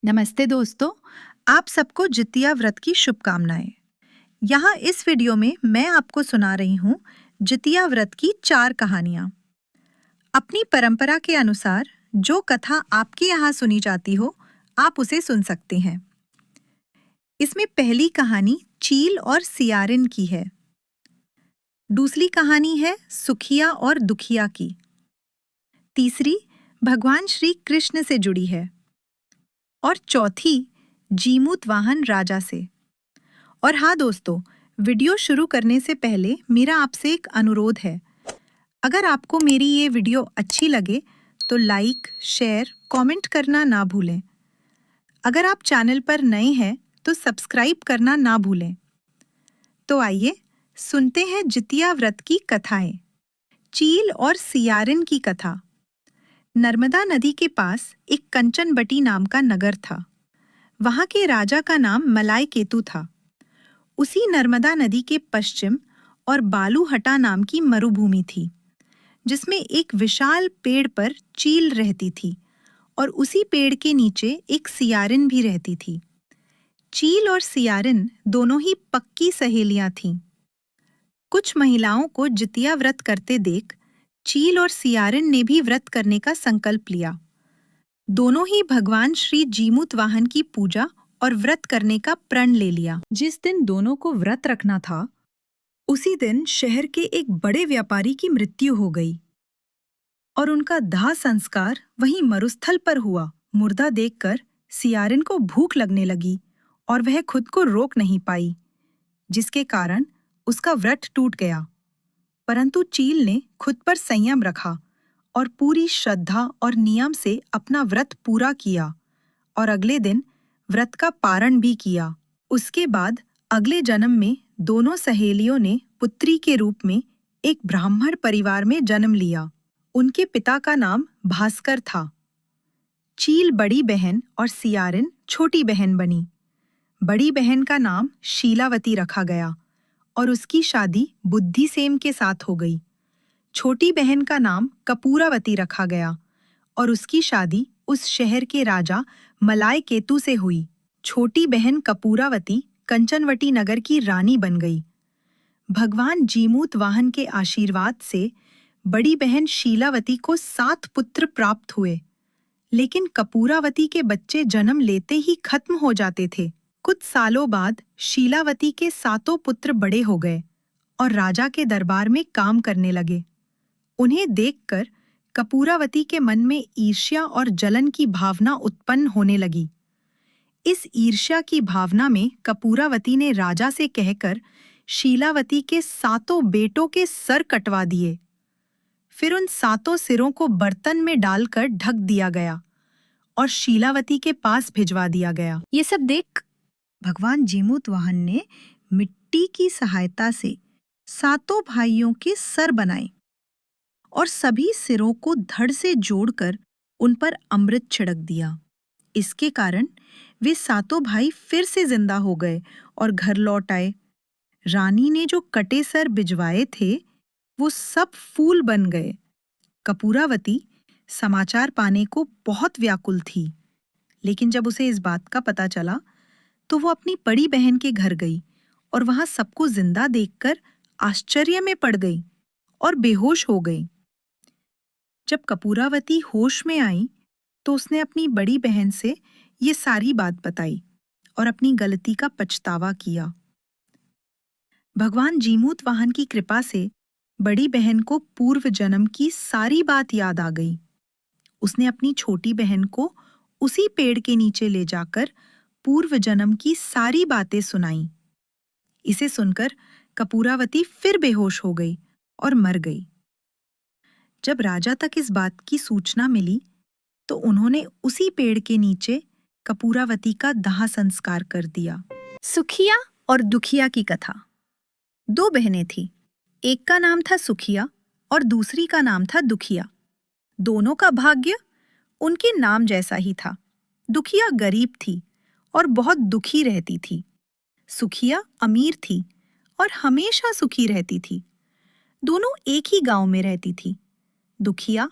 नमस्ते दोस्तों, आप सबको जितिया व्रत की शुभकामनाएं। यहाँ इस वीडियो में मैं आपको सुना रही हूँ जितिया व्रत की 4 कहानियाँ। अपनी परंपरा के अनुसार जो कथा आपके यहाँ सुनी जाती हो, आप उसे सुन सकते हैं। इसमें पहली कहानी चील और सियारिन की है। दूसरी कहानी है सुखिया और दुखिया की। तीसरी भगवान श्री कृष्ण से जुड़ी है और चौथी जीमूत वाहन राजा से। और हाँ दोस्तों, वीडियो शुरू करने से पहले मेरा आपसे एक अनुरोध है। अगर आपको मेरी ये वीडियो अच्छी लगे तो लाइक, शेयर, कमेंट करना ना भूलें। अगर आप चैनल पर नए हैं तो सब्सक्राइब करना ना भूलें। तो आइए सुनते हैं जितिया व्रत की कथाएं। चील और सियारिन की कथा। नर्मदा नदी के पास एक कंचनबटी नाम का नगर था। वहां के राजा का नाम मलाई केतु था। उसी नर्मदा नदी के पश्चिम और बालूहटा नाम की मरुभूमि थी, जिसमें एक विशाल पेड़ पर चील रहती थी और उसी पेड़ के नीचे एक सियारिन भी रहती थी। चील और सियारिन दोनों ही पक्की सहेलियां थीं। कुछ महिलाओं को जितिया व्रत करते देख चील और सियारिन ने भी व्रत करने का संकल्प लिया। दोनों ही भगवान श्री जीमूत वाहन की पूजा और व्रत करने का प्रण ले लिया। जिस दिन दोनों को व्रत रखना था, उसी दिन शहर के एक बड़े व्यापारी की मृत्यु हो गई और उनका दाह संस्कार वहीं मरुस्थल पर हुआ। मुर्दा देखकर सियारिन को भूख लगने लगी और वह खुद को रोक नहीं पाई, जिसके कारण उसका व्रत टूट गया। परंतु चील ने खुद पर संयम रखा और पूरी श्रद्धा और नियम से अपना व्रत पूरा किया और अगले दिन व्रत का पारण भी किया। उसके बाद अगले जन्म में दोनों सहेलियों ने पुत्री के रूप में एक ब्राह्मण परिवार में जन्म लिया। उनके पिता का नाम भास्कर था। चील बड़ी बहन और सियारिन छोटी बहन बनी। बड़ी बहन का नाम शीलावती रखा गया और उसकी शादी बुद्धिसेन के साथ हो गई। छोटी बहन का नाम कपूरावती रखा गया और उसकी शादी उस शहर के राजा मलाई केतु से हुई। छोटी बहन कपूरावती कंचनवटी नगर की रानी बन गई। भगवान जीमूत वाहन के आशीर्वाद से बड़ी बहन शीलावती को 7 पुत्र प्राप्त हुए, लेकिन कपूरावती के बच्चे जन्म लेते ही खत्म हो जाते थे। कुछ सालों बाद शीलावती के 7 पुत्र बड़े हो गए और राजा के दरबार में काम करने लगे। उन्हें देखकर कपूरावती के मन में ईर्ष्या और जलन की भावना उत्पन्न होने लगी। इस ईर्ष्या की भावना में कपूरावती ने राजा से कहकर शीलावती के 7 बेटों के सर कटवा दिए। फिर उन 7 सिरों को बर्तन में डालकर ढक दिया गया और शीलावती के पास भिजवा दिया गया। ये सब देख भगवान जीमूत वाहन ने मिट्टी की सहायता से 7 भाइयों के सर बनाए और सभी सिरों को धड़ से जोड़कर उन पर अमृत छिड़क दिया। इसके कारण वे 7 भाई फिर से जिंदा हो गए और घर लौट आए। रानी ने जो कटे सर भिजवाए थे, वो सब फूल बन गए। कपूरावती समाचार पाने को बहुत व्याकुल थी, लेकिन जब उसे इस बात का पता चला तो वो अपनी बड़ी बहन के घर गई और वहां सबको जिंदा देखकर आश्चर्य में पड़ गई और बेहोश हो गई। जब कपूरावती होश में आई तो उसने अपनी बड़ी बहन से ये सारी बात बताई और अपनी गलती का पछतावा किया। भगवान जीमूत वाहन की कृपा से बड़ी बहन को पूर्व जन्म की सारी बात याद आ गई। उसने अपनी छोटी बहन को उसी पेड़ के नीचे ले जाकर पूर्व जन्म की सारी बातें सुनाई। इसे सुनकर कपूरावती फिर बेहोश हो गई और मर गई। जब राजा तक इस बात की सूचना मिली तो उन्होंने उसी पेड़ के नीचे कपूरावती का दाह संस्कार कर दिया। सुखिया और दुखिया की कथा। 2 बहनें थीं। एक का नाम था सुखिया और दूसरी का नाम था दुखिया। दोनों का भाग्य उनके नाम जैसा ही था। दुखिया गरीब थी और बहुत दुखी रहती थी। सुखिया अमीर थी और हमेशा सुखी रहती थी। दोनों एक ही गांव में रहती थी। दुखिया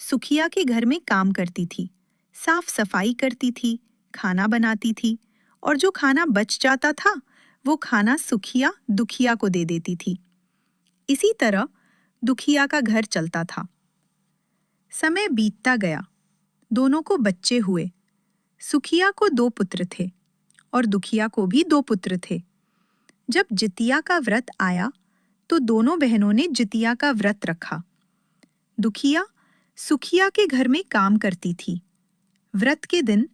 सुखिया के घर में काम करती थी, साफ सफाई करती थी, खाना बनाती थी और जो खाना बच जाता था वो खाना सुखिया दुखिया को दे देती थी। इसी तरह दुखिया का घर चलता था। समय बीतता गया, दोनों को बच्चे हुए। सुखिया को 2 पुत्र थे और दुखिया को भी 2 पुत्र थे। जब जितिया का व्रत आया तो दोनों बहनों ने जितिया का व्रत रखा। दुखिया सुखिया के घर में काम करती थी। व्रत के दिन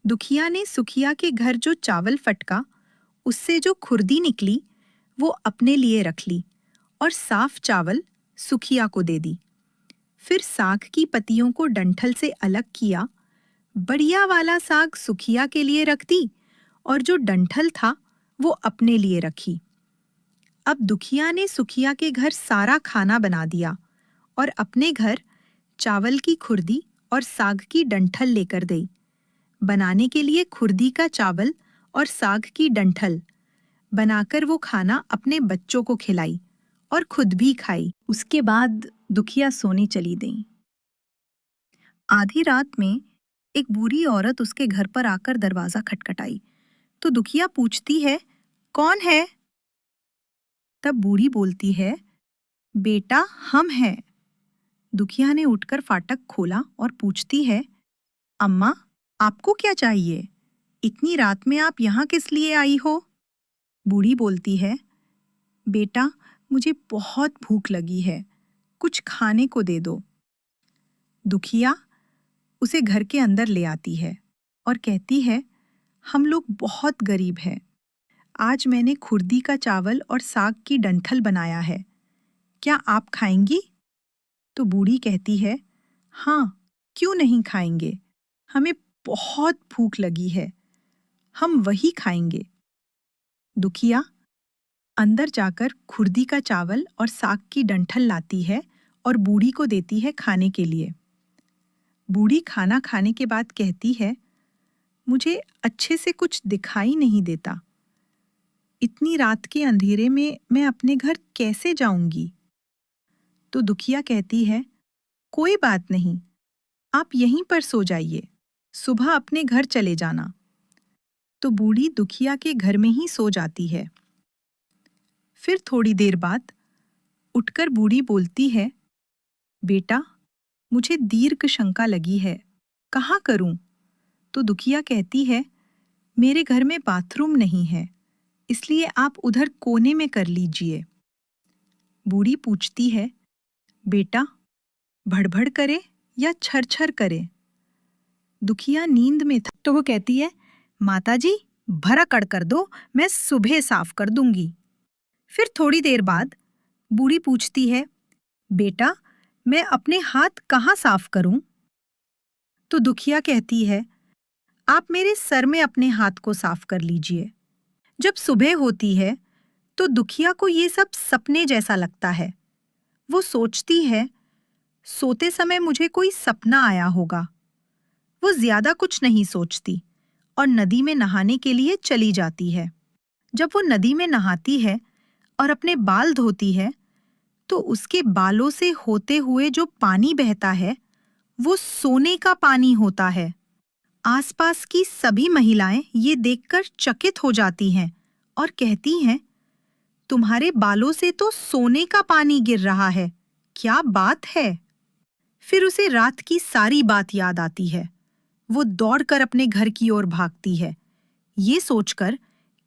दुखिया ने सुखिया के घर जो चावल फटका, उससे जो खुर्दी निकली वो अपने लिए रख ली और साफ चावल सुखिया को दे दी। फिर साग की पत्तियों को डंठल से अलग किया, बढ़िया वाला साग सुखिया के लिए रख दी और जो डंठल था वो अपने लिए रखी। अब दुखिया ने सुखिया के घर सारा खाना बना दिया और अपने घर चावल की खुर्दी और साग की डंठल लेकर गई। बनाने के लिए खुर्दी का चावल और साग की डंठल बनाकर वो खाना अपने बच्चों को खिलाई और खुद भी खाई। उसके बाद दुखिया सोने चली गई। आधी रात में एक बूढ़ी औरत उसके घर पर आकर दरवाजा खटखटाई तो दुखिया पूछती है, कौन है? तब बूढ़ी बोलती है, बेटा हम हैं। दुखिया ने उठकर फाटक खोला और पूछती है, अम्मा आपको क्या चाहिए? इतनी रात में आप यहाँ किस लिए आई हो? बूढ़ी बोलती है, बेटा मुझे बहुत भूख लगी है, कुछ खाने को दे दो। दुखिया उसे घर के अंदर ले आती है और कहती है, हम लोग बहुत गरीब हैं। आज मैंने खुर्दी का चावल और साग की डंठल बनाया है, क्या आप खाएंगी? तो बूढ़ी कहती है, हाँ क्यों नहीं खाएंगे, हमें बहुत भूख लगी है, हम वही खाएंगे। दुखिया अंदर जाकर खुर्दी का चावल और साग की डंठल लाती है और बूढ़ी को देती है खाने के लिए। बूढ़ी खाना खाने के बाद कहती है, मुझे अच्छे से कुछ दिखाई नहीं देता, इतनी रात के अंधेरे में मैं अपने घर कैसे जाऊंगी? तो दुखिया कहती है, कोई बात नहीं, आप यहीं पर सो जाइए, सुबह अपने घर चले जाना। तो बूढ़ी दुखिया के घर में ही सो जाती है। फिर थोड़ी देर बाद उठकर बूढ़ी बोलती है, बेटा मुझे दीर्घ शंका लगी है, कहाँ करूं? तो दुखिया कहती है, मेरे घर में बाथरूम नहीं है, इसलिए आप उधर कोने में कर लीजिए। बूढ़ी पूछती है, बेटा भड़भड़ करे या छरछर करे? दुखिया नींद में था तो वो कहती है, माताजी भरा कड़ कर दो, मैं सुबह साफ कर दूंगी। फिर थोड़ी देर बाद बूढ़ी पूछती है, बेटा मैं अपने हाथ कहाँ साफ करूं? तो दुखिया कहती है, आप मेरे सर में अपने हाथ को साफ कर लीजिए। जब सुबह होती है तो दुखिया को ये सब सपने जैसा लगता है। वो सोचती है, सोते समय मुझे कोई सपना आया होगा। वो ज्यादा कुछ नहीं सोचती और नदी में नहाने के लिए चली जाती है। जब वो नदी में नहाती है और अपने बाल धोती है तो उसके बालों से होते हुए जो पानी बहता है वो सोने का पानी होता है। आसपास की सभी महिलाएं ये देखकर चकित हो जाती हैं और कहती हैं, तुम्हारे बालों से तो सोने का पानी गिर रहा है, क्या बात है? फिर उसे रात की सारी बात याद आती है। वो दौड़कर अपने घर की ओर भागती है, ये सोचकर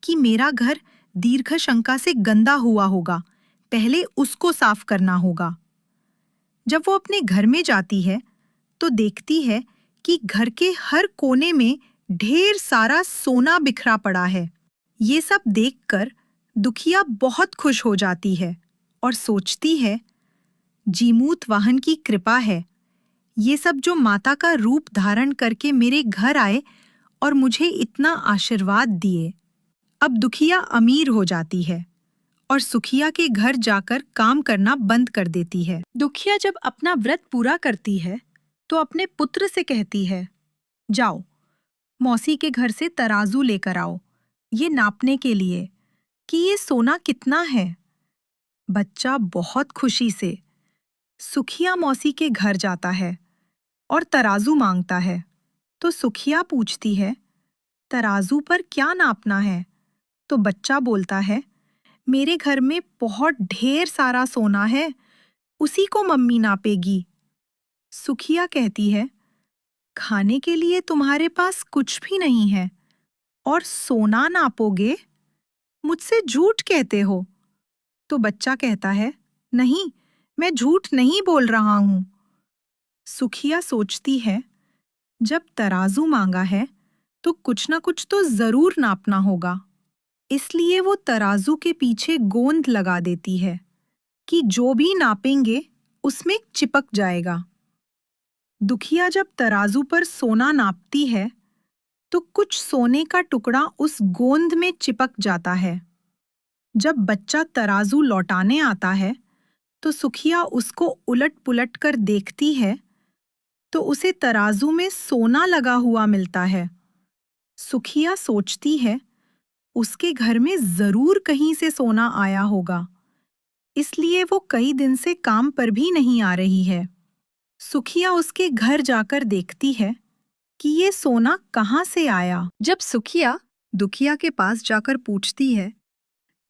कि मेरा घर दीर्घ शंका से गंदा हुआ होगा, पहले उसको साफ करना होगा। जब वो अपने घर में जाती है तो देखती है कि घर के हर कोने में ढेर सारा सोना बिखरा पड़ा है। ये सब देखकर दुखिया बहुत खुश हो जाती है और सोचती है, जीमूत वाहन की कृपा है, ये सब जो माता का रूप धारण करके मेरे घर आए और मुझे इतना आशीर्वाद दिए। अब दुखिया अमीर हो जाती है और सुखिया के घर जाकर काम करना बंद कर देती है। दुखिया जब अपना व्रत पूरा करती है तो अपने पुत्र से कहती है, जाओ मौसी के घर से तराजू लेकर आओ, ये नापने के लिए कि ये सोना कितना है। बच्चा बहुत खुशी से सुखिया मौसी के घर जाता है और तराजू मांगता है। तो सुखिया पूछती है, तराजू पर क्या नापना है? तो बच्चा बोलता है, मेरे घर में बहुत ढेर सारा सोना है, उसी को मम्मी नापेगी। सुखिया कहती है, खाने के लिए तुम्हारे पास कुछ भी नहीं है और सोना नापोगे? मुझसे झूठ कहते हो। तो बच्चा कहता है, नहीं, मैं झूठ नहीं बोल रहा हूं। सुखिया सोचती है, जब तराजू मांगा है तो कुछ ना कुछ तो जरूर नापना होगा। इसलिए वो तराजू के पीछे गोंद लगा देती है कि जो भी नापेंगे उसमें चिपक जाएगा। दुखिया जब तराजू पर सोना नापती है तो कुछ सोने का टुकड़ा उस गोंद में चिपक जाता है। जब बच्चा तराजू लौटाने आता है तो सुखिया उसको उलट-पुलट कर देखती है तो उसे तराजू में सोना लगा हुआ मिलता है। सुखिया सोचती है, उसके घर में जरूर कहीं से सोना आया होगा, इसलिए वो कई दिन से काम पर भी नहीं आ रही है। सुखिया उसके घर जाकर देखती है कि ये सोना कहाँ से आया। जब सुखिया दुखिया के पास जाकर पूछती है,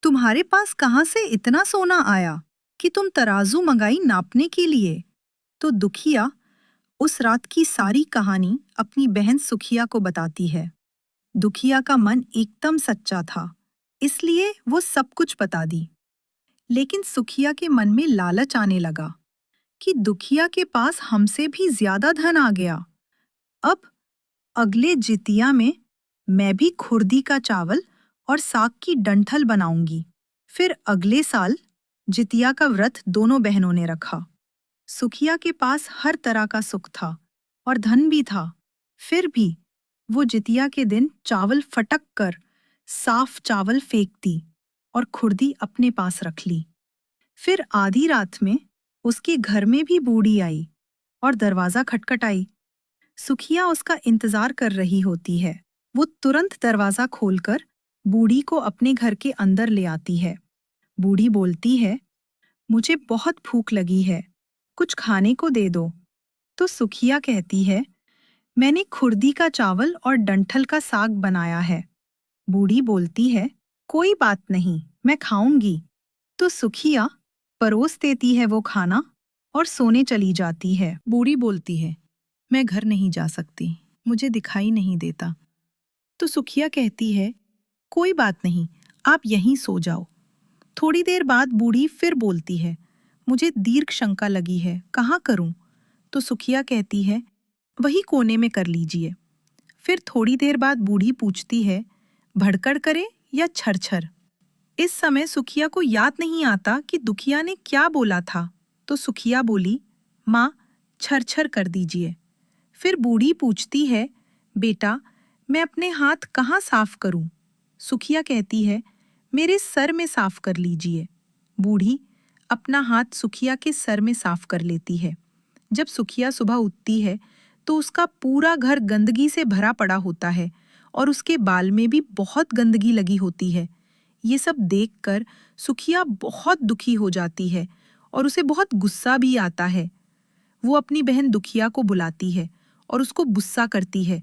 तुम्हारे पास कहाँ से इतना सोना आया कि तुम तराजू मंगाई नापने के लिए? तो दुखिया उस रात की सारी कहानी अपनी बहन सुखिया को बताती है। दुखिया का मन एकदम सच्चा था, इसलिए वो सब कुछ बता दी। लेकिन सुखिया के मन में लालच आने लगा कि दुखिया के पास हमसे भी ज्यादा धन आ गया। अब अगले जितिया में मैं भी खुर्दी का चावल और साग की डंठल बनाऊंगी। फिर अगले साल जितिया का व्रत दोनों बहनों ने रखा। सुखिया के पास हर तरह का सुख था और धन भी था। फिर भी वो जितिया के दिन चावल फटक कर साफ चावल फेंक दी और खुर्दी अपने पास रख ली। फिर आधी रात में उसके घर में भी बूढ़ी आई और दरवाजा खटखटाई। सुखिया उसका इंतजार कर रही होती है। वो तुरंत दरवाजा खोलकर बूढ़ी को अपने घर के अंदर ले आती है। बूढ़ी बोलती है, मुझे बहुत भूख लगी है, कुछ खाने को दे दो। तो सुखिया कहती है, मैंने खुर्दी का चावल और डंठल का साग बनाया है। बूढ़ी बोलती है, कोई बात नहीं, मैं खाऊंगी। तो सुखिया परोस देती है वो खाना और सोने चली जाती है। बूढ़ी बोलती है, मैं घर नहीं जा सकती, मुझे दिखाई नहीं देता। तो सुखिया कहती है, कोई बात नहीं, आप यहीं सो जाओ। थोड़ी देर बाद बूढ़ी फिर बोलती है, मुझे दीर्घ शंका लगी है, कहाँ करूं? तो सुखिया कहती है, वही कोने में कर लीजिए। फिर थोड़ी देर बाद बूढ़ी पूछती है, भड़कड़ करे या छरछर? इस समय सुखिया को याद नहीं आता कि दुखिया ने क्या बोला था। तो सुखिया बोली, माँ, छरछर कर दीजिए। फिर बूढ़ी पूछती है, बेटा, मैं अपने हाथ कहाँ साफ करूं? सुखिया कहती है, मेरे सर में साफ कर लीजिए। बूढ़ी अपना हाथ सुखिया के सर में साफ कर लेती है। जब सुखिया सुबह उठती है तो उसका पूरा घर गंदगी से भरा पड़ा होता है और उसके बाल में भी बहुत गंदगी लगी होती है। ये सब देखकर सुखिया बहुत दुखी हो जाती है और उसे बहुत गुस्सा भी आता है। वो अपनी बहन दुखिया को बुलाती है और उसको गुस्सा करती है,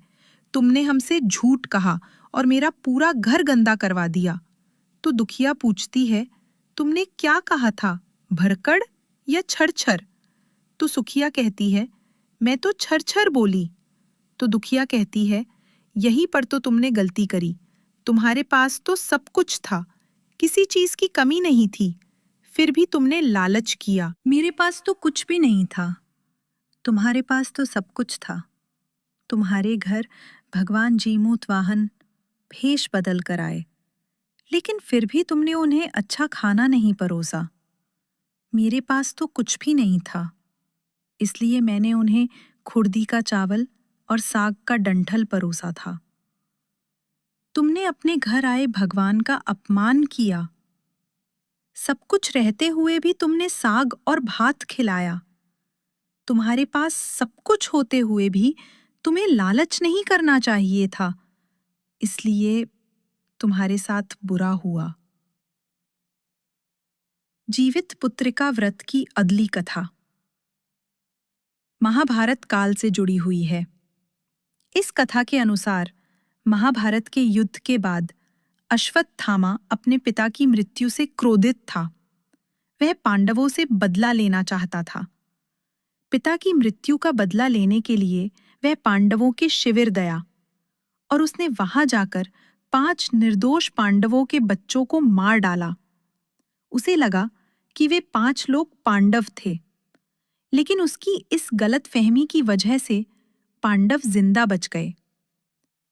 तुमने हमसे झूठ कहा और मेरा पूरा घर गंदा करवा दिया। तो दुखिया पूछती है, तुमने क्या कहा था, भड़कड़ या छरछर? तो सुखिया कहती है, मैं तो छरछर बोली। तो दुखिया कहती है, यही पर तो तुमने गलती करी। तुम्हारे पास तो सब कुछ था, किसी चीज की कमी नहीं थी, फिर भी तुमने लालच किया। मेरे पास तो कुछ भी नहीं था, तुम्हारे पास तो सब कुछ था। तुम्हारे घर भगवान जीमूत वाहन भेष बदल कर आए, लेकिन फिर भी तुमने उन्हें अच्छा खाना नहीं परोसा। मेरे पास तो कुछ भी नहीं था, इसलिए मैंने उन्हें खुर्दी का चावल और साग का डंठल परोसा था। तुमने अपने घर आए भगवान का अपमान किया। सब कुछ रहते हुए भी तुमने साग और भात खिलाया। तुम्हारे पास सब कुछ होते हुए भी तुम्हें लालच नहीं करना चाहिए था, इसलिए तुम्हारे साथ बुरा हुआ। जीवित पुत्रिका व्रत की अगली कथा महाभारत काल से जुड़ी हुई है। इस कथा के अनुसार महाभारत के युद्ध के बाद अश्वत्थामा अपने पिता की मृत्यु से क्रोधित था। वह पांडवों से बदला लेना चाहता था। पिता की मृत्यु का बदला लेने के लिए वह पांडवों के शिविर गया और उसने वहां जाकर 5 निर्दोष पांडवों के बच्चों को मार डाला। उसे लगा कि वे 5 लोग पांडव थे, लेकिन उसकी इस गलतफहमी की वजह से पांडव जिंदा बच गए।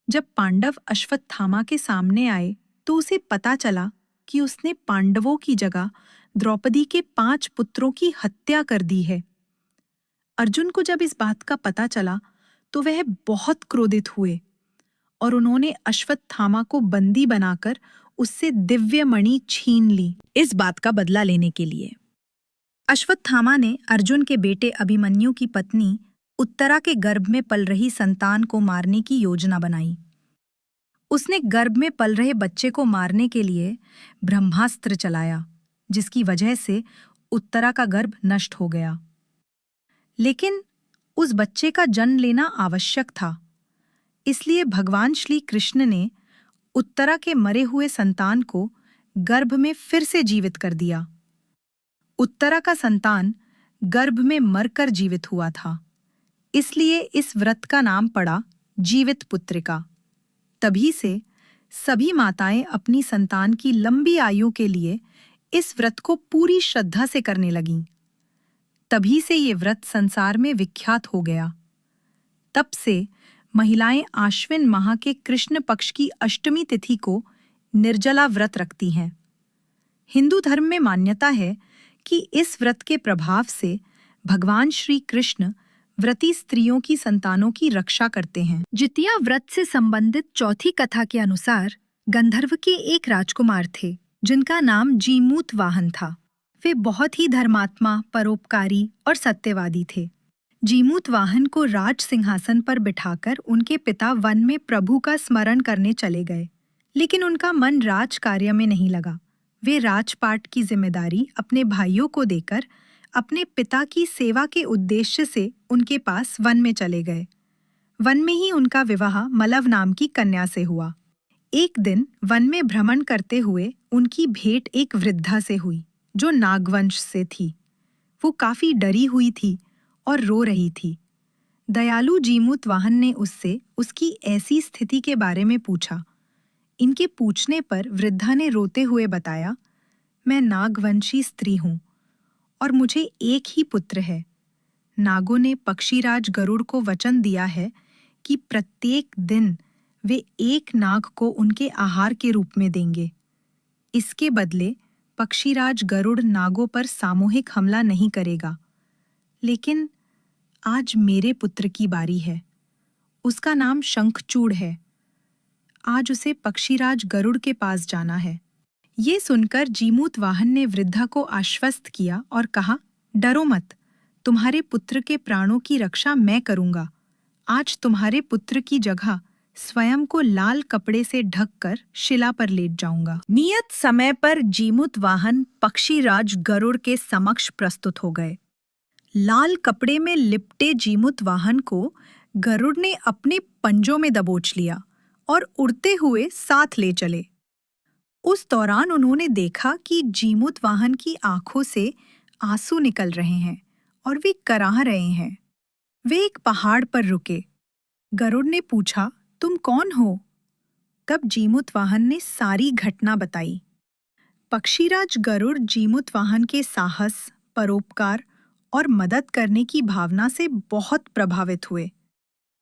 जब पांडव अश्वत्थामा के सामने आए तो उसे पता चला कि उसने पांडवों की जगह द्रौपदी के 5 पुत्रों की हत्या कर दी है। अर्जुन को जब इस बात का पता चला तो वह बहुत क्रोधित हुए और उन्होंने अश्वत्थामा को बंदी बनाकर उससे दिव्य मणि छीन ली, इस बात का बदला लेने के लिए। अश्वत्थामा ने अर्जुन के बेटे अभिमन्यु की पत्नी उत्तरा के गर्भ में पल रही संतान को मारने की योजना बनाई। उसने गर्भ में पल रहे बच्चे को मारने के लिए ब्रह्मास्त्र चलाया, जिसकी वजह से उत्तरा का गर्भ नष्ट हो गया। लेकिन उस बच्चे का जन्म लेना आवश्यक था, इसलिए भगवान श्री कृष्ण ने उत्तरा के मरे हुए संतान को गर्भ में फिर से जीवित कर दिया। उत्तरा का संतान गर्भ में मरकर जीवित हुआ था, इसलिए इस व्रत का नाम पड़ा जीवित पुत्रिका। तभी से सभी माताएं अपनी संतान की लंबी आयु के लिए इस व्रत को पूरी श्रद्धा से करने लगीं। तभी से ये व्रत संसार में विख्यात हो गया। तब से महिलाएं आश्विन माह के कृष्ण पक्ष की अष्टमी तिथि को निर्जला व्रत रखती हैं। हिंदू धर्म में मान्यता है कि इस व्रत के प्रभाव से भगवान श्री कृष्ण व्रती स्त्रियों की संतानों की रक्षा करते हैं। जितिया व्रत से संबंधित चौथी कथा के अनुसार गंधर्व के एक राजकुमार थे जिनका नाम जीमूत वाहन था। वे बहुत ही धर्मात्मा, परोपकारी और सत्यवादी थे। जीमूत वाहन को राज सिंहासन पर बिठाकर उनके पिता वन में प्रभु का स्मरण करने चले गए, लेकिन उनका मन राज कार्य में नहीं लगा। वे राजपाट की जिम्मेदारी अपने भाइयों को देकर अपने पिता की सेवा के उद्देश्य से उनके पास वन में चले गए। वन में ही उनका विवाह मलव नाम की कन्या से हुआ। एक दिन वन में भ्रमण करते हुए उनकी भेंट एक वृद्धा से हुई जो नागवंश से थी। वो काफी डरी हुई थी और रो रही थी। दयालु जीमूत वाहन ने उससे उसकी ऐसी स्थिति के बारे में पूछा। इनके पूछने पर वृद्धा ने रोते हुए बताया, मैं नागवंशी स्त्री हूँ और मुझे एक ही पुत्र है। नागों ने पक्षीराज गरुड़ को वचन दिया है कि प्रत्येक दिन वे एक नाग को उनके आहार के रूप में देंगे। इसके बदले पक्षीराज गरुड़ नागों पर सामूहिक हमला नहीं करेगा। लेकिन आज मेरे पुत्र की बारी है। उसका नाम शंखचूड़ है। आज उसे पक्षीराज गरुड़ के पास जाना है। ये सुनकर जीमूत वाहन ने वृद्धा को आश्वस्त किया और कहा, डरो मत, तुम्हारे पुत्र के प्राणों की रक्षा मैं करूंगा। आज तुम्हारे पुत्र की जगह स्वयं को लाल कपड़े से ढककर शिला पर लेट जाऊंगा। नियत समय पर जीमूत वाहन पक्षीराज गरुड़ के समक्ष प्रस्तुत हो गए। लाल कपड़े में लिपटे जीमूत वाहन को गरुड़ ने अपने पंजों में दबोच लिया और उड़ते हुए साथ ले चले। उस दौरान उन्होंने देखा कि जीमूत वाहन की आंखों से आंसू निकल रहे हैं और वे कराह रहे हैं। वे एक पहाड़ पर रुके। गरुड़ ने पूछा, तुम कौन हो? तब जीमूत वाहन ने सारी घटना बताई। पक्षीराज गरुड़ जीमूत वाहन के साहस, परोपकार और मदद करने की भावना से बहुत प्रभावित हुए।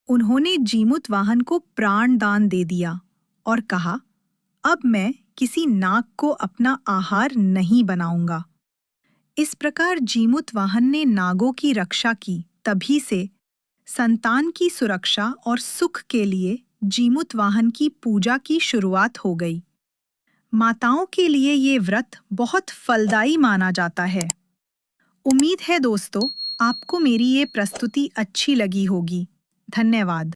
उन्होंने जीमूत वाहन को प्राण दान दे दिया और कहा, अब मैं किसी नाग को अपना आहार नहीं बनाऊंगा। इस प्रकार जीमूत वाहन ने नागों की रक्षा की। तभी से संतान की सुरक्षा और सुख के लिए जीमूत वाहन की पूजा की शुरुआत हो गई। माताओं के लिए ये व्रत बहुत फलदायी माना जाता है। उम्मीद है दोस्तों, आपको मेरी ये प्रस्तुति अच्छी लगी होगी। धन्यवाद।